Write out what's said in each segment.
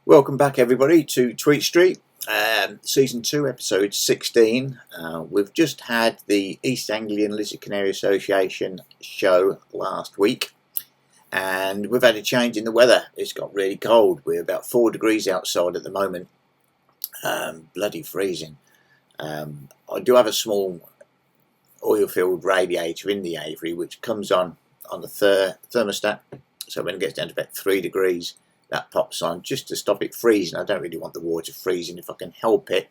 Welcome back everybody to Tweet Street, Season 2, Episode 16. We've just had the East Anglian Lizard Canary Association show last week, and we've had a change in the weather. It's got really cold. We're about 4 degrees outside at the moment. Bloody freezing. I do have a small oil-filled radiator in the aviary which comes on the thermostat, so when it gets down to about 3 degrees that pops on just to stop it freezing. I don't really want the water freezing if I can help it.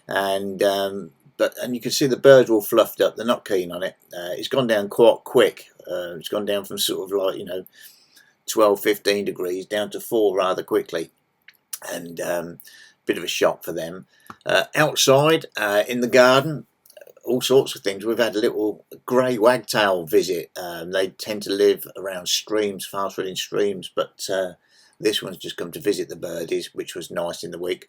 And you can see the birds are all fluffed up. They're not keen on it. It's gone down quite quick. It's gone down from sort of like 12-15 degrees down to 4 rather quickly, and bit of a shock for them. Outside in the garden, all sorts of things. We've had a little grey wagtail visit. They tend to live around streams, fast running streams, but this one's just come to visit the birdies, which was nice in the week.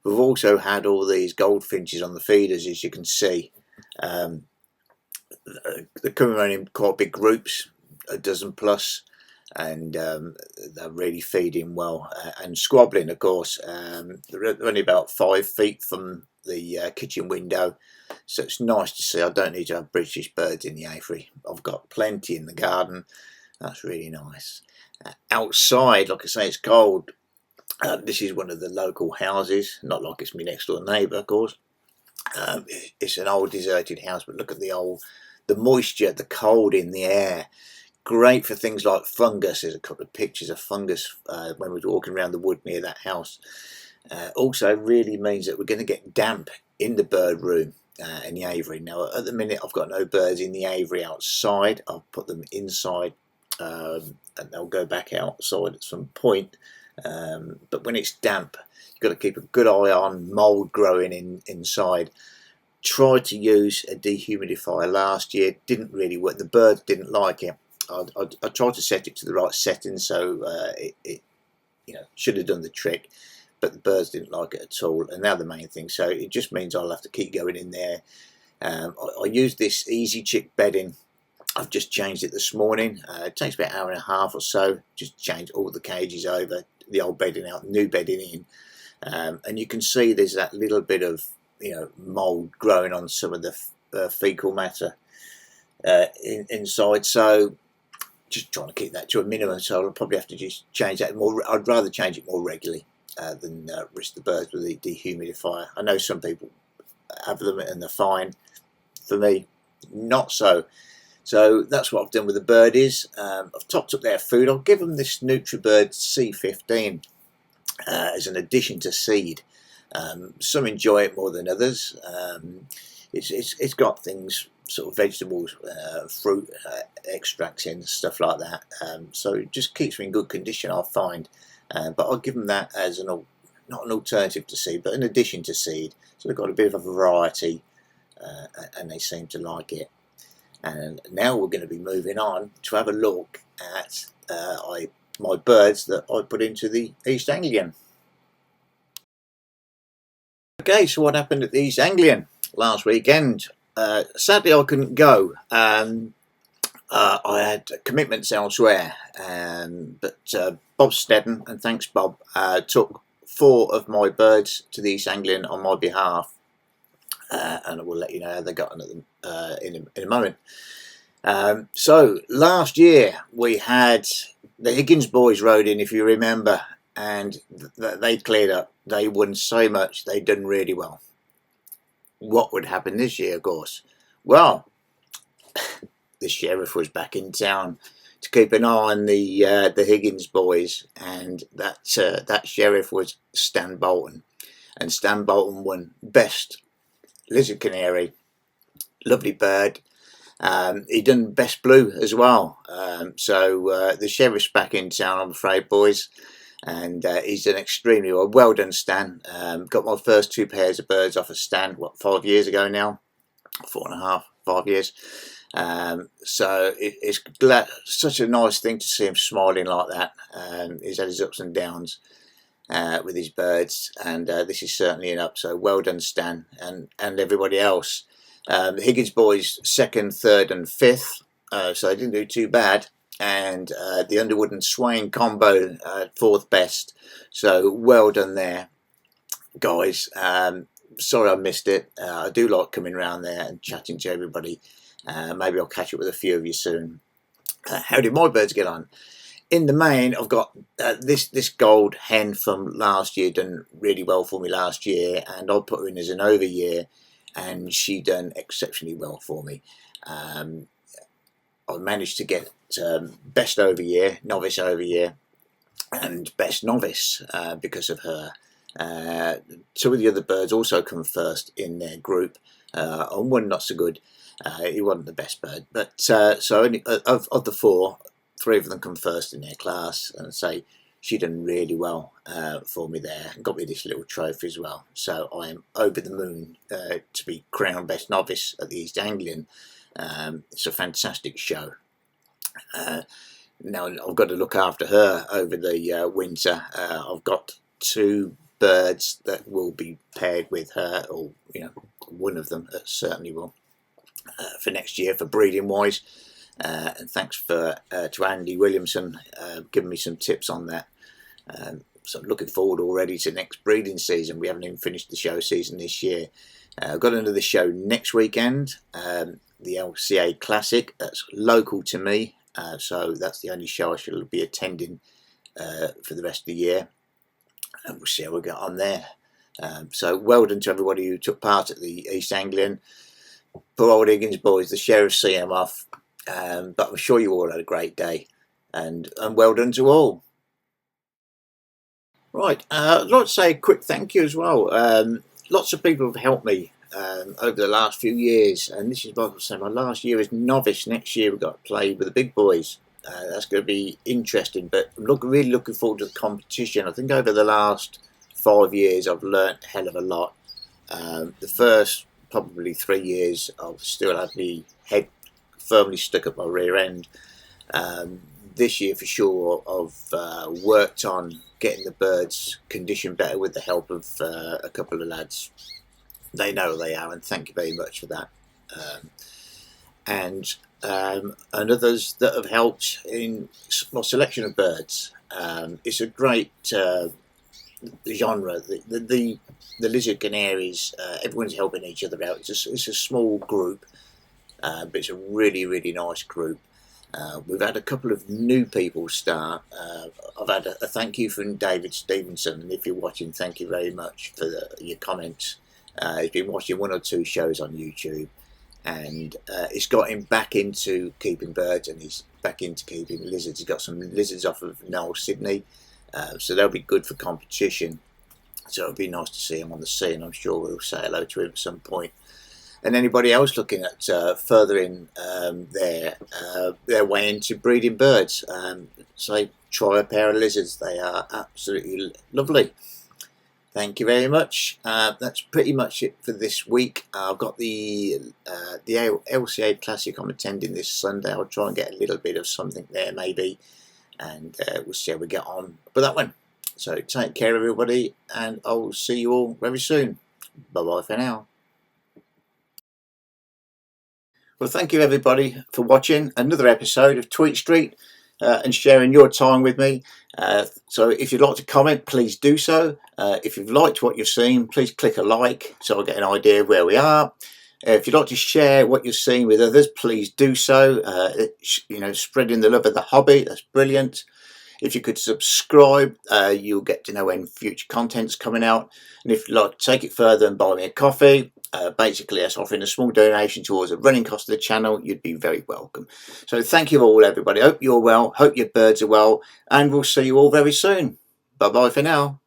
We've also had all these goldfinches on the feeders, as you can see. They're coming around in quite big groups, a dozen plus, and they're really feeding well and squabbling, of course. They're only about 5 feet from the kitchen window, so it's nice to see. I don't need to have British birds in the aviary. I've got plenty in the garden. That's really nice. Outside, like I say, it's cold. This is one of the local houses, not like it's my next door neighbour, of course. It's an old deserted house, but look at the moisture, the cold in the air. Great for things like fungus. There's a couple of pictures of fungus when we were walking around the wood near that house. Also really means that we're going to get damp in the bird room in the aviary. Now at the minute I've got no birds in the aviary outside. I've put them inside, and they'll go back outside at some point. But when it's damp, you've got to keep a good eye on mould growing inside. Tried to use a dehumidifier last year, didn't really work. The birds didn't like it. I tried to set it to the right setting, so it should have done the trick, but the birds didn't like it at all, and they're the main thing. So it just means I'll have to keep going in there. I use this Easy Chick bedding. I've just changed it this morning. It takes about an hour and a half or so. Just change all the cages over, the old bedding out, new bedding in, and you can see there's that little bit of mould growing on some of the fecal matter inside. So just trying to keep that to a minimum. So I'll probably have to just change that more. I'd rather change it more regularly than risk the birds with the dehumidifier. I know some people have them and they're fine. For me, not so. So that's what I've done with the birdies. I've topped up their food. I'll give them this NutriBird C15 as an addition to seed. Some enjoy it more than others. It's got things, sort of vegetables, fruit extracts in, stuff like that. So it just keeps me in good condition, I'll find. But I'll give them that as not an alternative to seed, but an addition to seed. So they've got a bit of a variety, and they seem to like it. And now we're going to be moving on to have a look at my birds that I put into the East Anglian. Okay, so what happened at the East Anglian last weekend? Sadly I couldn't go. I had commitments elsewhere, but Bob Stedden, and thanks Bob, took 4 of my birds to the East Anglian on my behalf. And I will let you know how they got on at them in a moment. So last year we had the Higgins boys rode in, if you remember, and they cleared up. They won so much. They'd done really well. What would happen this year, of course? Well, the sheriff was back in town to keep an eye on the Higgins boys, and that sheriff was Stan Bolton, and Stan Bolton won Best Lizard Canary. Lovely bird. He done Best Blue as well. So the sheriff's back in town, I'm afraid, boys, and he's done extremely well. Well done, Stan. Got my first 2 pairs of birds off of Stan, 5 years ago now? 4.5, 5 years. So it's such a nice thing to see him smiling like that. He's had his ups and downs with his birds, and this is certainly an up. So well done, Stan, and everybody else. The Higgins boys 2nd, 3rd, and 5th, so they didn't do too bad. and the Underwood and Swain combo 4th best. So well done there, guys. Sorry I missed it. I do like coming around there and chatting to everybody. Maybe I'll catch up with a few of you soon. How did my birds get on? In the main, I've got this gold hen from last year done really well for me last year, and I put her in as an over year, and she done exceptionally well for me. I managed to get best over year, novice over year, and best novice because of her. Two of the other birds also come first in their group, and one not so good. He wasn't the best bird, but so only, of the 4, 3 of them come first in their class, and say she done really well for me there, and got me this little trophy as well. So I am over the moon to be crowned best novice at the East Anglian. It's a fantastic show. Now I've got to look after her over the winter. I've got 2 birds that will be paired with her, or one of them certainly will, for next year for breeding wise. And thanks to Andy Williamson giving me some tips on that. So I'm looking forward already to next breeding season. We haven't even finished the show season this year. I've got another show next weekend, the LCA Classic. That's local to me, so that's the only show I shall be attending for the rest of the year, and we'll see how we get on there. So well done to everybody who took part at the East Anglian. Poor old Higgins boys, the sheriff's seeing them off, but I'm sure you all had a great day, and well done to all. Right, I'd like to say a quick thank you as well. Lots of people have helped me over the last few years, and this is what I was saying, my last year as novice. Next year we've got to play with the big boys. That's going to be interesting, but I'm really looking forward to the competition. I think over the last 5 years I've learnt a hell of a lot. The first probably 3 years I've still had my head firmly stuck up my rear end. This year for sure I've worked on getting the birds conditioned better with the help of a couple of lads. They know they are, and thank you very much for that. And others that have helped in my selection of birds. It's a great genre. The Lizard Canaries, everyone's helping each other out. It's a small group, but it's a really nice group. We've had a couple of new people start. I've had a thank you from David Stevenson, and if you're watching, thank you very much for your comments. He's been watching 1 or 2 shows on YouTube, and it's got him back into keeping birds, and he's back into keeping lizards. He's got some lizards off of Noel, Sydney, so they'll be good for competition. So it'll be nice to see him on the scene. I'm sure we'll say hello to him at some point. And anybody else looking at furthering their way into breeding birds, so try a pair of lizards. They are absolutely lovely. Thank you very much. That's pretty much it for this week. I've got the LCA Classic I'm attending this Sunday. I'll try and get a little bit of something there maybe, and we'll see how we get on for that one. So take care everybody, and I'll see you all very soon. Bye bye for now. Well, thank you everybody for watching another episode of Tweet Street and sharing your time with me. So if you'd like to comment, please do so. If you've liked what you've seen, please click a like so I get an idea of where we are. If you'd like to share what you've seen with others, please do so. Spreading the love of the hobby, that's brilliant. If you could subscribe, you'll get to know when future content's coming out. And if you'd like to take it further and buy me a coffee, basically that's offering a small donation towards the running cost of the channel, you'd be very welcome. So thank you all everybody. Hope you're well, hope your birds are well, and we'll see you all very soon. Bye bye for now.